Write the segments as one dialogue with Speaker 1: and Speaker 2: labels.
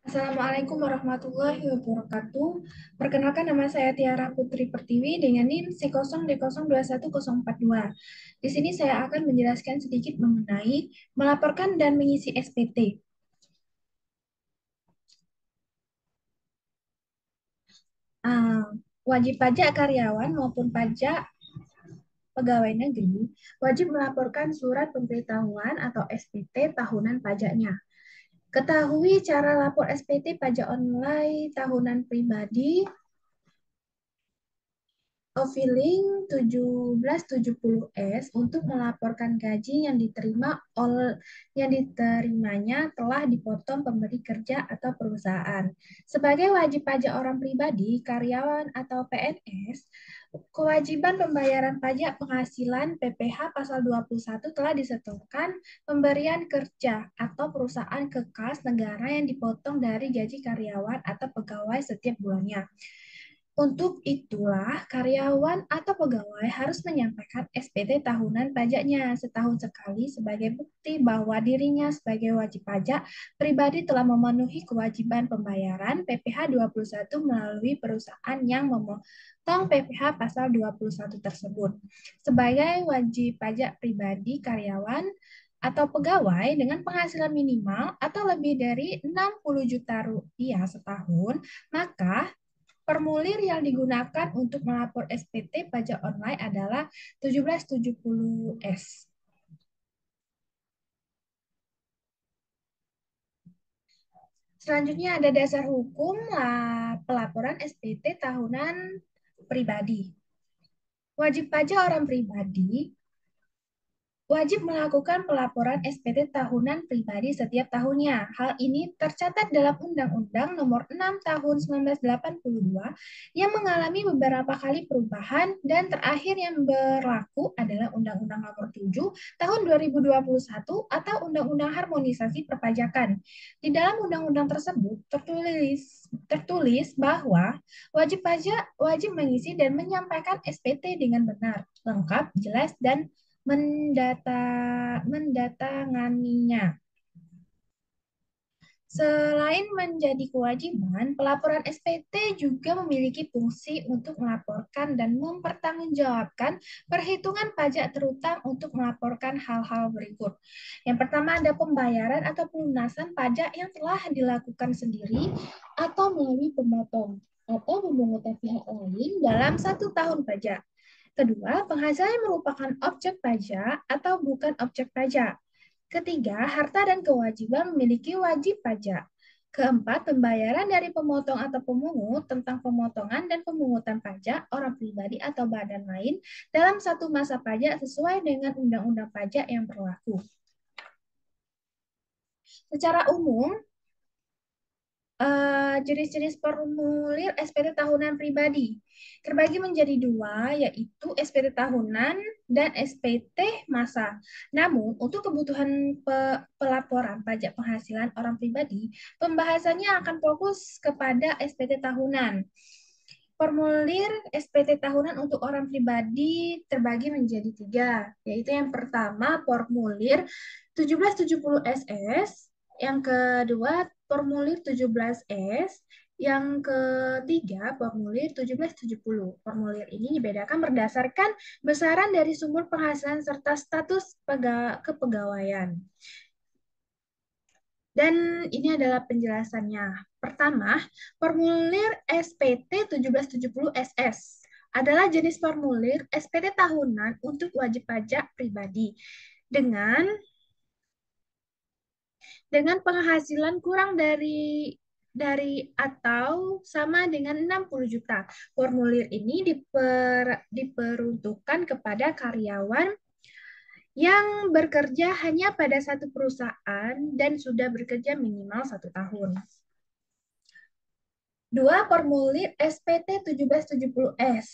Speaker 1: Assalamualaikum warahmatullahi wabarakatuh. Perkenalkan nama saya Tiara Putri Pertiwi dengan NIM C0D021042. Di sini saya akan menjelaskan sedikit mengenai melaporkan dan mengisi SPT. Ah, Wajib pajak karyawan maupun pajak pegawai negeri wajib melaporkan surat pemberitahuan atau SPT tahunan pajaknya. Ketahui cara lapor SPT pajak online tahunan pribadi Filing 1770S untuk melaporkan gaji yang diterimanya telah dipotong pemberi kerja atau perusahaan. Sebagai wajib pajak orang pribadi, karyawan atau PNS, kewajiban pembayaran pajak penghasilan PPh pasal 21 telah disertakan pemberian kerja atau perusahaan ke kas negara yang dipotong dari gaji karyawan atau pegawai setiap bulannya. Untuk itulah, karyawan atau pegawai harus menyampaikan SPT tahunan pajaknya setahun sekali sebagai bukti bahwa dirinya sebagai wajib pajak pribadi telah memenuhi kewajiban pembayaran PPh 21 melalui perusahaan yang memotong PPh pasal 21 tersebut. Sebagai wajib pajak pribadi karyawan atau pegawai dengan penghasilan minimal atau lebih dari 60 juta rupiah setahun, maka formulir yang digunakan untuk melapor SPT pajak online adalah 1770S. Selanjutnya ada dasar hukum pelaporan SPT tahunan pribadi. Wajib pajak orang pribadi wajib melakukan pelaporan SPT tahunan pribadi setiap tahunnya. Hal ini tercatat dalam Undang-Undang Nomor 6 Tahun 1982 yang mengalami beberapa kali perubahan dan terakhir yang berlaku adalah Undang-Undang Nomor 7 Tahun 2021 atau Undang-Undang Harmonisasi Perpajakan. Di dalam undang-undang tersebut tertulis bahwa wajib pajak wajib mengisi dan menyampaikan SPT dengan benar, lengkap, jelas, dan mendatanganinya. Selain menjadi kewajiban, pelaporan SPT juga memiliki fungsi untuk melaporkan dan mempertanggungjawabkan perhitungan pajak terutama untuk melaporkan hal-hal berikut. Yang pertama ada pembayaran atau pelunasan pajak yang telah dilakukan sendiri atau melalui pemotong atau pemungutan pihak lain dalam 1 tahun pajak. Kedua, penghasilan yang merupakan objek pajak atau bukan objek pajak. Ketiga, harta dan kewajiban memiliki wajib pajak. Keempat, pembayaran dari pemotong atau pemungut tentang pemotongan dan pemungutan pajak orang pribadi atau badan lain dalam satu masa pajak sesuai dengan undang-undang pajak yang berlaku. Secara umum, jenis-jenis formulir SPT tahunan pribadi terbagi menjadi dua, yaitu SPT tahunan dan SPT masa. Namun, untuk kebutuhan pelaporan pajak penghasilan orang pribadi, pembahasannya akan fokus kepada SPT tahunan. Formulir SPT tahunan untuk orang pribadi terbagi menjadi tiga, yaitu yang pertama formulir 1770SS, yang kedua formulir 17S, yang ketiga formulir 1770. Formulir ini dibedakan berdasarkan besaran dari sumber penghasilan serta status kepegawaian. Dan ini adalah penjelasannya. Pertama, formulir SPT 1770SS adalah jenis formulir SPT tahunan untuk wajib pajak pribadi dengan penghasilan kurang dari atau sama dengan 60 juta. Formulir ini diperuntukkan kepada karyawan yang bekerja hanya pada satu perusahaan dan sudah bekerja minimal 1 tahun. Dua, formulir SPT 1770S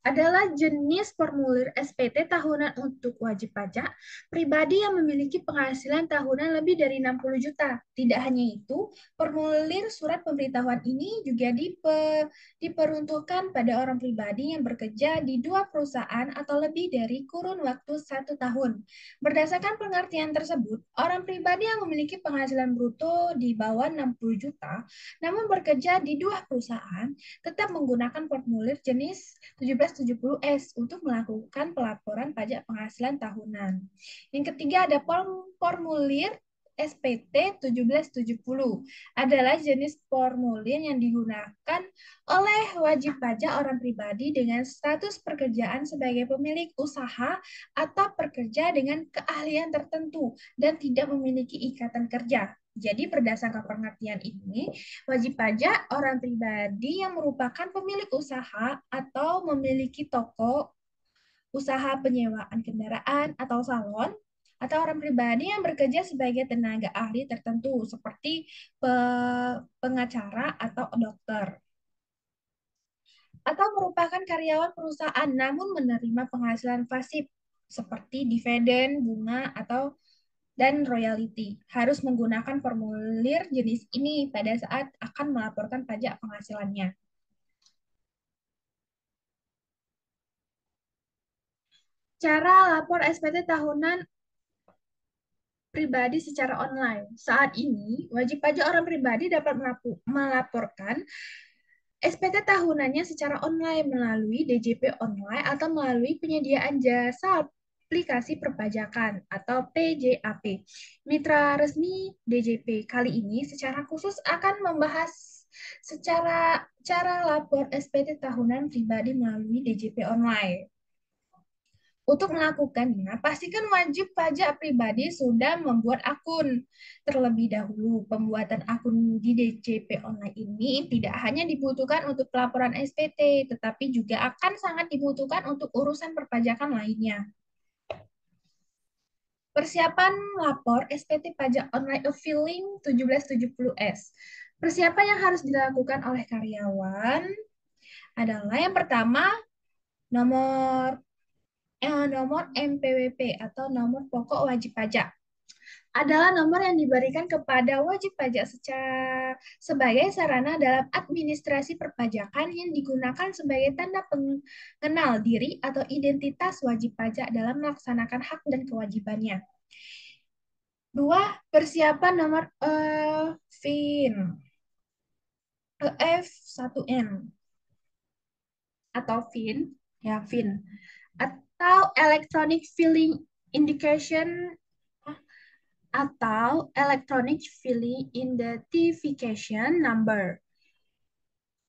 Speaker 1: adalah jenis formulir SPT tahunan untuk wajib pajak pribadi yang memiliki penghasilan tahunan lebih dari 60 juta. Tidak hanya itu, formulir surat pemberitahuan ini juga diperuntukkan pada orang pribadi yang bekerja di dua perusahaan atau lebih dari kurun waktu 1 tahun. Berdasarkan pengertian tersebut, orang pribadi yang memiliki penghasilan bruto di bawah 60 juta, namun bekerja di dua perusahaan, tetap menggunakan formulir jenis 1770S untuk melakukan pelaporan pajak penghasilan tahunan. Yang ketiga ada formulir SPT 1770 adalah jenis formulir yang digunakan oleh wajib pajak orang pribadi dengan status pekerjaan sebagai pemilik usaha atau pekerja dengan keahlian tertentu dan tidak memiliki ikatan kerja. Jadi berdasarkan pengertian ini, wajib pajak orang pribadi yang merupakan pemilik usaha atau memiliki toko, usaha penyewaan kendaraan atau salon, atau orang pribadi yang bekerja sebagai tenaga ahli tertentu seperti pengacara atau dokter, atau merupakan karyawan perusahaan namun menerima penghasilan pasif seperti dividen, bunga, atau dan royalti. Harus menggunakan formulir jenis ini pada saat akan melaporkan pajak penghasilannya. Cara lapor SPT tahunan pribadi secara online. Saat ini, wajib pajak orang pribadi dapat melaporkan SPT tahunannya secara online melalui DJP online atau melalui penyediaan jasa aplikasi perpajakan atau PJAP. Mitra resmi DJP kali ini secara khusus akan membahas secara cara lapor SPT tahunan pribadi melalui DJP online. Untuk melakukannya, pastikan wajib pajak pribadi sudah membuat akun. Terlebih dahulu, pembuatan akun di DJP online ini tidak hanya dibutuhkan untuk pelaporan SPT, tetapi juga akan sangat dibutuhkan untuk urusan perpajakan lainnya. Persiapan lapor SPT pajak online e-filing 1770S. Persiapan yang harus dilakukan oleh karyawan adalah yang pertama, nomor nomor MPWP atau nomor pokok wajib pajak adalah nomor yang diberikan kepada wajib pajak sebagai sarana dalam administrasi perpajakan yang digunakan sebagai tanda pengenal diri atau identitas wajib pajak dalam melaksanakan hak dan kewajibannya. Dua, persiapan nomor FIN, EF1N atau FIN, ya FIN, atau Electronic Filing Indication atau Electronic Filing Identification Number.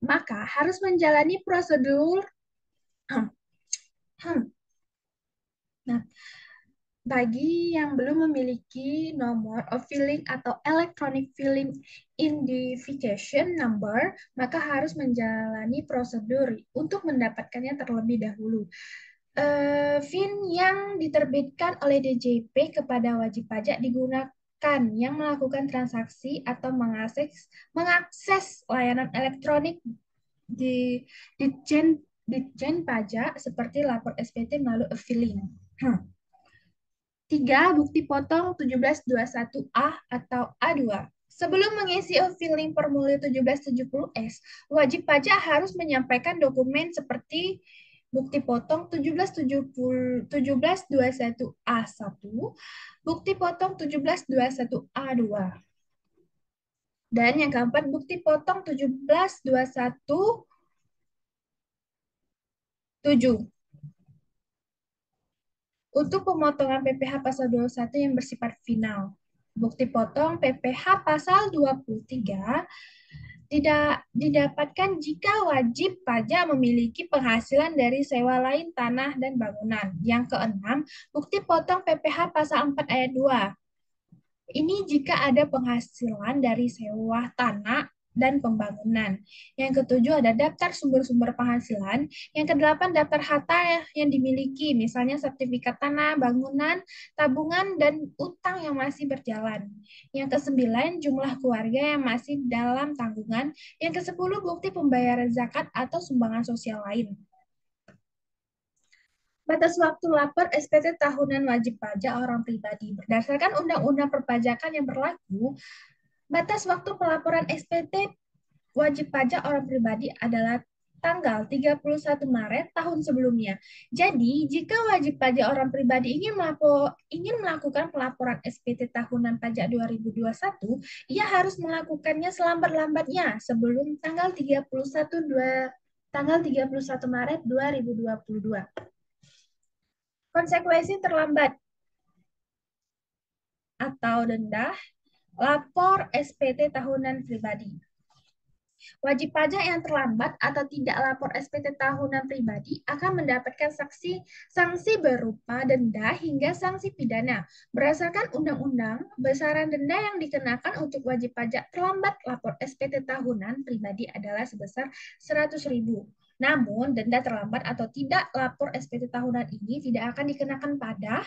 Speaker 1: Maka harus menjalani prosedur. Nah, bagi yang belum memiliki nomor of filing atau electronic filing identification number, maka harus menjalani prosedur untuk mendapatkannya terlebih dahulu. VIN yang diterbitkan oleh DJP kepada wajib pajak digunakan yang melakukan transaksi atau mengakses layanan elektronik di Ditjen Pajak seperti lapor SPT melalui e-filing. 3. Bukti potong 1721A atau A2. Sebelum mengisi e-filing formulir 1770S, wajib pajak harus menyampaikan dokumen seperti bukti potong 1721A1, bukti potong 1721A2. Dan yang keempat, bukti potong 1721 untuk pemotongan PPh pasal 21 yang bersifat final. Bukti potong PPh pasal 23 tidak didapatkan jika wajib pajak memiliki penghasilan dari sewa lain tanah dan bangunan. Yang keenam, bukti potong PPh pasal 4 ayat 2. Ini jika ada penghasilan dari sewa tanah dan pembangunan. Yang ketujuh ada daftar sumber-sumber penghasilan. Yang kedelapan daftar harta yang dimiliki, misalnya sertifikat tanah, bangunan, tabungan, dan utang yang masih berjalan. Yang kesembilan jumlah keluarga yang masih dalam tanggungan. Yang kesepuluh bukti pembayaran zakat atau sumbangan sosial lain. Batas waktu lapor SPT tahunan wajib pajak orang pribadi. Berdasarkan Undang-Undang Perpajakan yang berlaku, batas waktu pelaporan SPT wajib pajak orang pribadi adalah tanggal 31 Maret tahun sebelumnya. Jadi, jika wajib pajak orang pribadi ingin melakukan pelaporan SPT tahunan pajak 2021, ia harus melakukannya selambat-lambatnya sebelum tanggal 31 Maret 2022. Konsekuensi terlambat atau denda, lapor SPT tahunan pribadi. Wajib pajak yang terlambat atau tidak lapor SPT tahunan pribadi akan mendapatkan sanksi berupa denda hingga sanksi pidana. Berdasarkan undang-undang, besaran denda yang dikenakan untuk wajib pajak terlambat lapor SPT tahunan pribadi adalah sebesar 100.000. Namun, denda terlambat atau tidak lapor SPT tahunan ini tidak akan dikenakan pada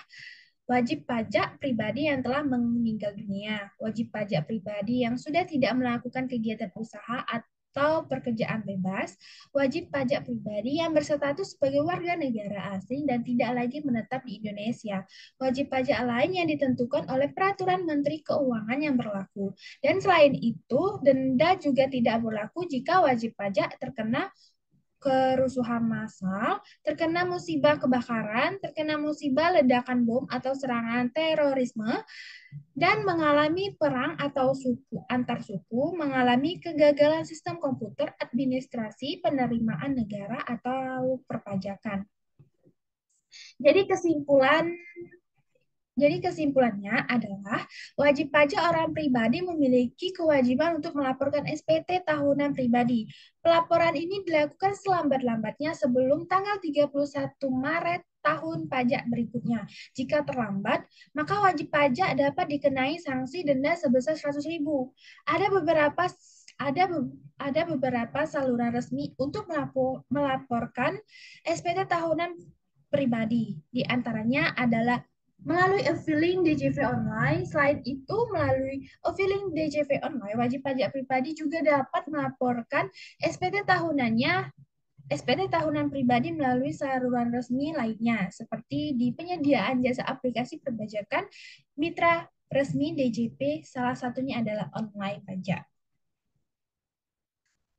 Speaker 1: wajib pajak pribadi yang telah meninggal dunia, wajib pajak pribadi yang sudah tidak melakukan kegiatan usaha atau pekerjaan bebas, wajib pajak pribadi yang berstatus sebagai warga negara asing dan tidak lagi menetap di Indonesia, wajib pajak lain yang ditentukan oleh peraturan Menteri Keuangan yang berlaku. Dan selain itu, denda juga tidak berlaku jika wajib pajak terkena kerusuhan massal, terkena musibah kebakaran, terkena musibah ledakan bom atau serangan terorisme, dan mengalami perang atau suku antar suku, mengalami kegagalan sistem komputer, administrasi, penerimaan negara atau perpajakan. Jadi kesimpulannya adalah wajib pajak orang pribadi memiliki kewajiban untuk melaporkan SPT tahunan pribadi. Pelaporan ini dilakukan selambat-lambatnya sebelum tanggal 31 Maret tahun pajak berikutnya. Jika terlambat, maka wajib pajak dapat dikenai sanksi denda sebesar 100.000. Ada beberapa saluran resmi untuk melaporkan SPT tahunan pribadi. Di antaranya adalah melalui e-filing DJV online. Selain itu, melalui e-filing DJV online, wajib pajak pribadi juga dapat melaporkan SPT tahunannya SPT tahunan pribadi melalui saluran resmi lainnya, seperti di penyediaan jasa aplikasi perpajakan mitra resmi DJP, salah satunya adalah online pajak.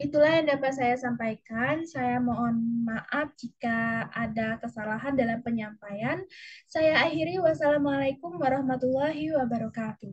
Speaker 1: Itulah yang dapat saya sampaikan. Saya mohon maaf jika ada kesalahan dalam penyampaian. Saya akhiri, wassalamualaikum warahmatullahi wabarakatuh.